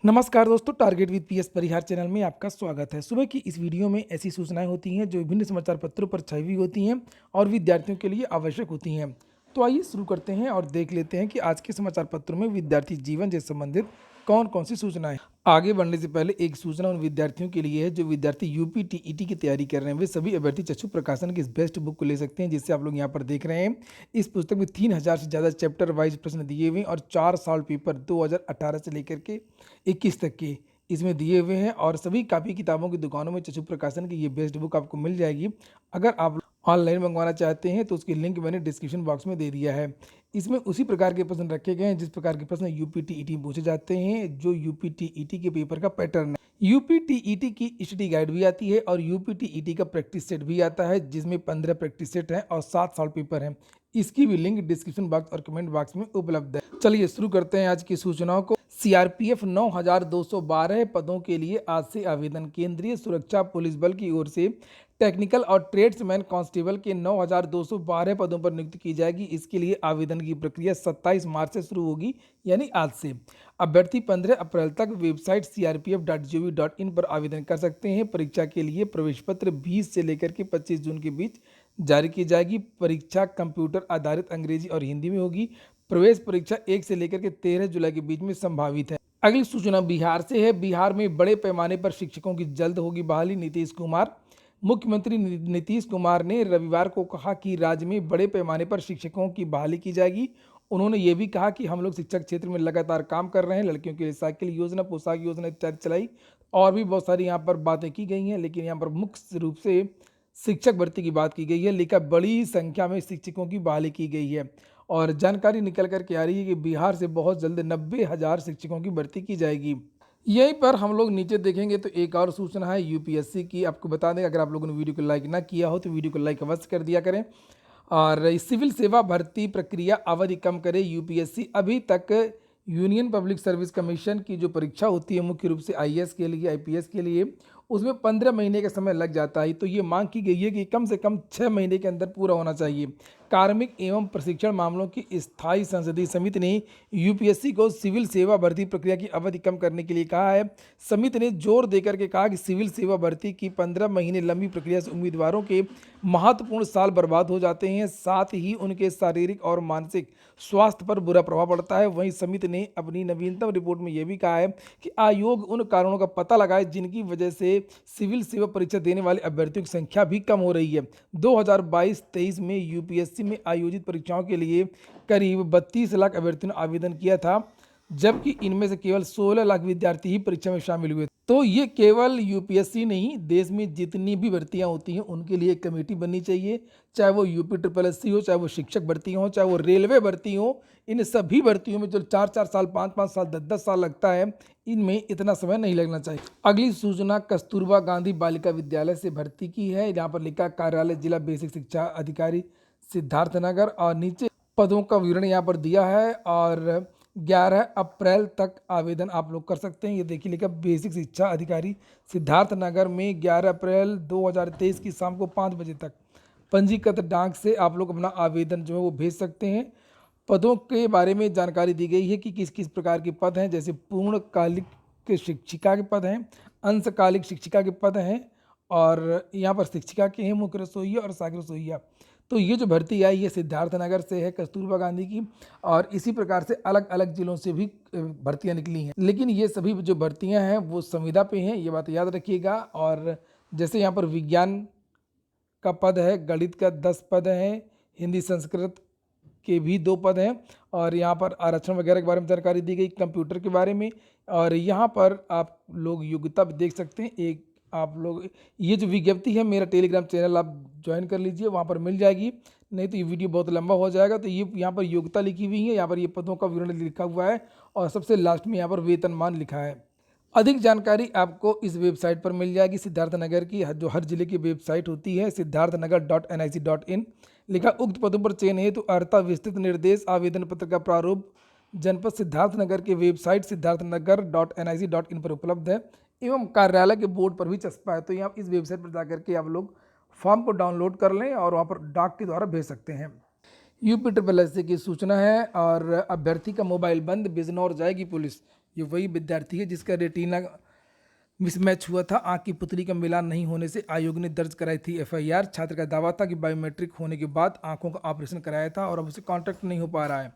नमस्कार दोस्तों, target with PS Parihar channel में आपका स्वागत है। सुबह की इस वीडियो में ऐसी सूचनाएं होती हैं जो विभिन्न समाचार पत्रों पर छपी हुई होती हैं और विद्यार्थियों के लिए आवश्यक होती हैं। तो आइए शुरू करते हैं और देख लेते हैं कि आज के समाचार पत्रों में विद्यार्थी जीवन से संबंधित कौन कौन सी सूचनाएं। आगे बढ़ने से पहले एक सूचना उन विद्यार्थियों के लिए है जो विद्यार्थी यूपी टीईटी की तैयारी कर रहे हैं। वे सभी अभ्यर्थी चक्षु प्रकाशन की इस बेस्ट बुक को ले सकते हैं, जिससे आप लोग यहाँ पर देख रहे हैं। इस पुस्तक में 3000 से ज़्यादा चैप्टर वाइज प्रश्न दिए हुए हैं और 4 साल पेपर 2018 से लेकर के 21 तक के इसमें दिए हुए हैं। और सभी कापी किताबों की दुकानों में चक्षु प्रकाशन की ये बेस्ट बुक आपको मिल जाएगी। अगर आप ऑनलाइन मंगवाना चाहते हैं तो उसकी लिंक मैंने डिस्क्रिप्शन बॉक्स में दे दिया है। इसमें उसी प्रकार के प्रश्न रखे गए हैं जिस प्रकार के प्रश्न यूपी टीईटी पूछे जाते हैं, जो यूपी टीईटी के पेपर का पैटर्न है। यूपी टीईटी की स्टडी गाइड भी आती है और यूपी टीईटी का प्रैक्टिस सेट भी आता है, जिसमें 15 प्रैक्टिस सेट हैं और 7 साल पेपर हैं। इसकी भी लिंक डिस्क्रिप्शन बॉक्स और कमेंट बॉक्स में उपलब्ध है। चलिए शुरू करते हैं आज की सूचनाओं को। सीआरपीएफ 9212 पदों के लिए आज से आवेदन। केंद्रीय सुरक्षा पुलिस बल की ओर से टेक्निकल और ट्रेड्समैन कांस्टेबल के 9212 पदों पर नियुक्ति की जाएगी। इसके लिए आवेदन की प्रक्रिया 27 मार्च से शुरू होगी, यानी आज से। अभ्यर्थी 15 अप्रैल तक वेबसाइट crpf.gov.in पर आवेदन कर सकते हैं। परीक्षा के लिए प्रवेश पत्र 20 से लेकर के 25 जून के बीच जारी की जाएगी। परीक्षा कंप्यूटर आधारित अंग्रेजी और हिंदी में होगी। प्रवेश परीक्षा 1 से लेकर के 13 जुलाई के बीच में संभावित है। अगली सूचना बिहार से है। बिहार में बड़े पैमाने पर शिक्षकों की जल्द होगी बहाली। नीतीश कुमार। मुख्यमंत्री नीतीश कुमार ने रविवार को कहा कि राज्य में बड़े पैमाने पर शिक्षकों की बहाली की जाएगी। उन्होंने ये भी कहा कि हम लोग शिक्षा क्षेत्र में लगातार काम कर रहे हैं। लड़कियों के लिए साइकिल योजना, पोशाक योजना इत्यादि चलाई और भी बहुत सारी यहाँ पर बातें की गई हैं, लेकिन यहाँ पर मुख्य रूप से शिक्षक भर्ती की बात की गई है। लेकिन बड़ी संख्या में शिक्षकों की बहाली की गई है और जानकारी निकल कर के आ रही है कि बिहार से बहुत जल्द 90,000 शिक्षकों की भर्ती की जाएगी। यहीं पर हम लोग नीचे देखेंगे तो एक और सूचना है यूपीएससी की। आपको बता दें, अगर आप लोगों ने वीडियो को लाइक ना किया हो तो वीडियो को लाइक अवश्य कर दिया करें। और सिविल सेवा भर्ती प्रक्रिया अवधि कम करे यूपीएससी। अभी तक यूनियन पब्लिक सर्विस कमीशन की जो परीक्षा होती है मुख्य रूप से आईएएस के लिए, आईपीएस के लिए, उसमें 15 महीने का समय लग जाता है। तो ये मांग की गई है कि कम से कम 6 महीने के अंदर पूरा होना चाहिए। कार्मिक एवं प्रशिक्षण मामलों की स्थायी संसदीय समिति ने यूपीएससी को सिविल सेवा भर्ती प्रक्रिया की अवधि कम करने के लिए कहा है। समिति ने जोर देकर के कहा कि सिविल सेवा भर्ती की 15 महीने लंबी प्रक्रिया से उम्मीदवारों के महत्वपूर्ण साल बर्बाद हो जाते हैं, साथ ही उनके शारीरिक और मानसिक स्वास्थ्य पर बुरा प्रभाव पड़ता है। वहीं समिति ने अपनी नवीनतम रिपोर्ट में यह भी कहा है कि आयोग उन कारणों का पता लगाए जिनकी वजह से सिविल सेवा परीक्षा देने वाले अभ्यर्थियों की संख्या भी कम हो रही है। 2022-23 में यूपीएससी में आयोजित परीक्षाओं के लिए करीब 32 लाख अभ्यर्थियों ने आवेदन किया था, जबकि इनमें से केवल 16 लाख विद्यार्थी ही परीक्षा में शामिल हुए। तो ये केवल यूपीएससी नहीं, देश में जितनी भी भर्तियां होती हैं उनके लिए एक कमेटी बननी चाहिए, चाहे वो यूपी ट्रिपल हो, चाहे वो शिक्षक भर्ती हो, चाहे वो रेलवे भर्ती हो। इन सभी भर्तियों में जो 4-4 साल, 5-5 साल, 10-10 साल लगता है, इनमें इतना समय नहीं लगना चाहिए। अगली सूचना कस्तूरबा गांधी बालिका विद्यालय से भर्ती की है। यहाँ पर लिखा कार्यालय जिला बेसिक शिक्षा अधिकारी सिद्धार्थनगर और नीचे पदों का विवरण यहाँ पर दिया है और 11 अप्रैल तक आवेदन आप लोग कर सकते हैं। ये देखिए लिखा बेसिक शिक्षा अधिकारी सिद्धार्थनगर में 11 अप्रैल 2023 की शाम को 5 बजे तक पंजीकृत डाक से आप लोग अपना आवेदन जो है वो भेज सकते हैं। पदों के बारे में जानकारी दी गई है कि किस किस प्रकार के पद हैं, जैसे पूर्णकालिक शिक्षिका के पद हैं, अंशकालिक शिक्षिका के पद हैं और यहाँ पर शिक्षिका के हैं मुख्य रसोइया और सहायक रसोइया। तो ये जो भर्ती आई ये सिद्धार्थनगर से है, कस्तूरबा गांधी की, और इसी प्रकार से अलग अलग जिलों से भी भर्तियां निकली हैं। लेकिन ये सभी जो भर्तियां हैं वो संविदा पे हैं, ये बात याद रखिएगा। और जैसे यहाँ पर विज्ञान का पद है, गणित का 10 पद हैं, हिंदी संस्कृत के भी 2 पद हैं और यहाँ पर आरक्षण वगैरह के बारे में जानकारी दी गई, कंप्यूटर के बारे में। और यहाँ पर आप लोग योग्यता भी देख सकते हैं। एक आप लोग ये जो विज्ञप्ति है मेरा टेलीग्राम चैनल आप ज्वाइन कर लीजिए, वहाँ पर मिल जाएगी, नहीं तो ये वीडियो बहुत लंबा हो जाएगा। तो ये यहाँ पर योग्यता लिखी हुई है, यहाँ पर ये पदों का विवरण लिखा हुआ है और सबसे लास्ट में यहाँ पर वेतनमान लिखा है। अधिक जानकारी आपको इस वेबसाइट पर मिल जाएगी, सिद्धार्थनगर की, जो हर जिले की वेबसाइट होती है siddharthnagar.nic.in। लिखा उक्त पदों पर चयन हेतु अर्हता विस्तृत निर्देश आवेदन पत्र का प्रारूप जनपद सिद्धार्थनगर के वेबसाइट siddharthnagar.nic.in पर उपलब्ध है एवं कार्यालय के बोर्ड पर भी चस्पा है। तो यहाँ इस वेबसाइट पर जाकर के आप लोग फॉर्म को डाउनलोड कर लें और वहाँ पर डाक के द्वारा भेज सकते हैं। यूपी ट्रिपल एस की सूचना है और अभ्यर्थी का मोबाइल बंद, बिजनौर जाएगी पुलिस। ये वही विद्यार्थी है जिसका रेटिना मिसमैच हुआ था। आंख की पुतली का मिलान नहीं होने से आयोग ने दर्ज कराई थी एफआईआर। छात्र का दावा था कि बायोमेट्रिक होने के बाद आंखों का ऑपरेशन कराया था और अब उसे कॉन्टैक्ट नहीं हो पा रहा है।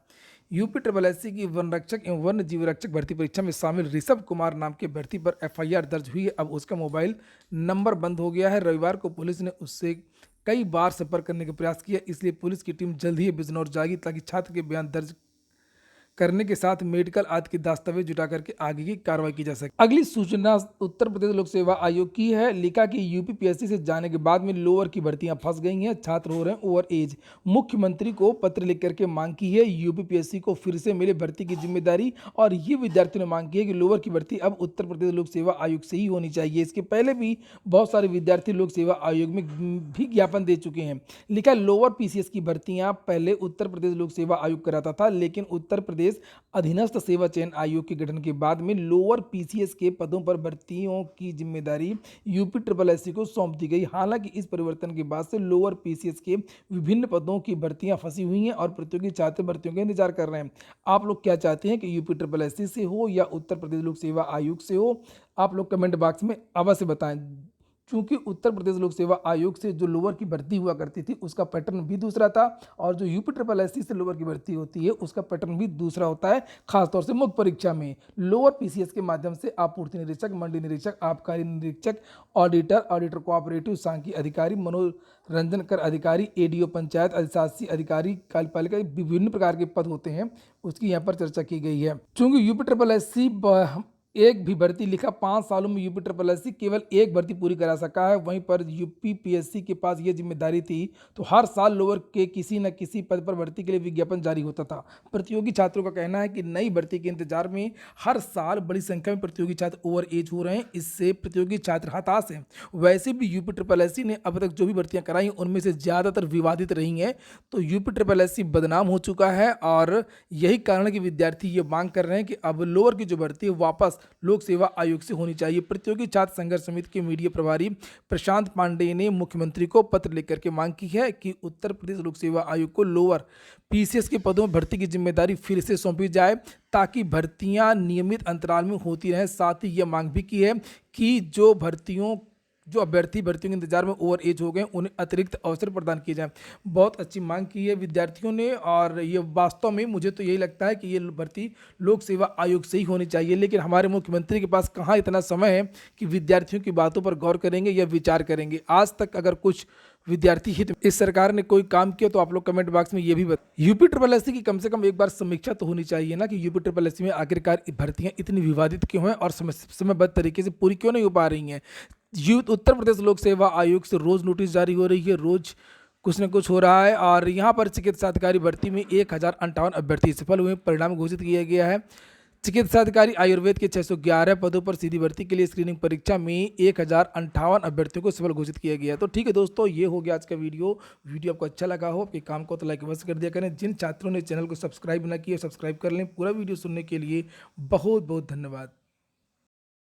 यूपी ट्रिपल एससी की वन रक्षक एवं वन्य जीव रक्षक भर्ती परीक्षा में शामिल ऋषभ कुमार नाम के भर्ती पर एफआईआर दर्ज हुई है। अब उसका मोबाइल नंबर बंद हो गया है। रविवार को पुलिस ने उससे कई बार संपर्क करने का प्रयास किया, इसलिए पुलिस की टीम जल्द ही बिजनौर जाएगी ताकि छात्र के बयान दर्ज करने के साथ मेडिकल आदि के दस्तावेज जुटा करके आगे की कार्रवाई की जा सके। अगली सूचना उत्तर प्रदेश लोक सेवा आयोग की है। लिखा कि यूपी पीएससी से जाने के बाद में लोअर की भर्तियां फंस गई हैं, छात्र हो रहे हैं ओवर एज। मुख्यमंत्री को पत्र लिख करके मांग की है यूपी पीएससी को फिर से मिले भर्ती की जिम्मेदारी, और ये विद्यार्थियों ने मांग की है कि लोअर की भर्ती अब उत्तर प्रदेश लोक सेवा आयोग से ही होनी चाहिए। इसके पहले भी बहुत सारे विद्यार्थी लोक सेवा आयोग में भी ज्ञापन दे चुके हैं। लिखा लोअर पीसीएस की भर्तियां पहले उत्तर प्रदेश लोक सेवा आयोग कराता था, लेकिन उत्तर प्रदेश अधीनस्थ सेवा चयन आयोग के गठन के बाद में लोअर पीसीएस के पदों पर भर्तियों की जिम्मेदारी यूपी ट्रिपल एससी को सौंप दी गई। हालांकि इस परिवर्तन के बाद से लोअर पीसीएस के विभिन्न पदों की भर्तियां फंसी हुई हैं और प्रतियोगी छात्र भर्तियों का इंतजार कर रहे हैं। आप लोग क्या चाहते हैं कि यूपी ट्रिपल एससी से हो या उत्तर प्रदेश लोक सेवा आयोग से हो? आप लोग कमेंट बॉक्स में अवश्य बताएं। चूंकि उत्तर प्रदेश लोक सेवा आयोग से जो लोअर की भर्ती हुआ करती थी उसका पैटर्न भी दूसरा था, और जो यूपी ट्रिपल एससी से लोअर की भर्ती होती है उसका पैटर्न भी दूसरा होता है। खासतौर से मुख्य परीक्षा में लोअर पीसीएस के माध्यम से आपूर्ति निरीक्षक, मंडी निरीक्षक, आबकारी निरीक्षक, ऑडिटर कोऑपरेटिव सांख्यिकी अधिकारी, मनोरंजन कर अधिकारी, एडीओ पंचायत अधिशासी अधिकारी, कार्यपालिका, विभिन्न प्रकार के पद होते हैं, उसकी यहाँ पर चर्चा की गई है। चूंकि यूपी ट्रिपल एससी एक भी भर्ती लिखा 5 सालों में यूपी ट्रिपल एससी केवल एक भर्ती पूरी करा सका है, वहीं पर यूपी पीएससी के पास ये जिम्मेदारी थी तो हर साल लोअर के किसी न किसी पद पर भर्ती के लिए विज्ञापन जारी होता था। प्रतियोगी छात्रों का कहना है कि नई भर्ती के इंतजार में हर साल बड़ी संख्या में प्रतियोगी छात्र ओवर एज हो रहे हैं, इससे प्रतियोगी छात्र हताश हैं। वैसे भी यूपी ट्रिपल एससी ने अब तक जो भी भर्तियां कराई उनमें से ज़्यादातर विवादित रही हैं, तो यूपी ट्रिपल एससी बदनाम हो चुका है और यही कारण है कि विद्यार्थी ये मांग कर रहे हैं कि अब लोअर की जो भर्ती है वापस लोक सेवा आयोग से होनी चाहिए। प्रतियोगी छात्र संघर्ष समिति के मीडिया प्रभारी प्रशांत पांडेय ने मुख्यमंत्री को पत्र लिखकर के मांग की है कि उत्तर प्रदेश लोक सेवा आयोग को लोअर पीसीएस के पदों में भर्ती की जिम्मेदारी फिर से सौंपी जाए ताकि भर्तियां नियमित अंतराल में होती रहें। साथ ही यह मांग भी की है कि जो अभ्यर्थी भर्तियों के इंतजार में ओवर एज हो गए उन्हें अतिरिक्त अवसर प्रदान किए जाएं। बहुत अच्छी मांग की है विद्यार्थियों ने, और ये वास्तव में मुझे तो यही लगता है कि ये भर्ती लोक सेवा आयोग से ही होनी चाहिए। लेकिन हमारे मुख्यमंत्री के पास कहाँ इतना समय है कि विद्यार्थियों की बातों पर गौर करेंगे या विचार करेंगे। आज तक अगर कुछ विद्यार्थी हित इस सरकार ने कोई काम किया तो आप लोग कमेंट बॉक्स में ये भी बताएं। यूपी ट्रिपल एससी की कम से कम एक बार समीक्षा तो होनी चाहिए ना कि यूपी ट्रिपल एससी में आखिरकार भर्तियां इतनी विवादित क्यों हैं और समयबद्ध तरीके से पूरी क्यों नहीं हो पा रही हैं। उत्तर प्रदेश लोक सेवा आयोग से रोज नोटिस जारी हो रही है, रोज कुछ न कुछ हो रहा है, और यहाँ पर चिकित्सा अधिकारी भर्ती में 1058 अभ्यर्थी सफल हुए, परिणाम घोषित किया गया है। चिकित्सा अधिकारी आयुर्वेद के 611 पदों पर सीधी भर्ती के लिए स्क्रीनिंग परीक्षा में 1058 अभ्यर्थियों को सफल घोषित किया गया। तो ठीक है दोस्तों, ये हो गया आज का वीडियो आपको अच्छा लगा हो, आपके काम को तो लाइक अवश्य कर दिया करें। जिन छात्रों ने चैनल को सब्सक्राइब ना किया सब्सक्राइब कर लें। पूरा वीडियो सुनने के लिए बहुत बहुत धन्यवाद।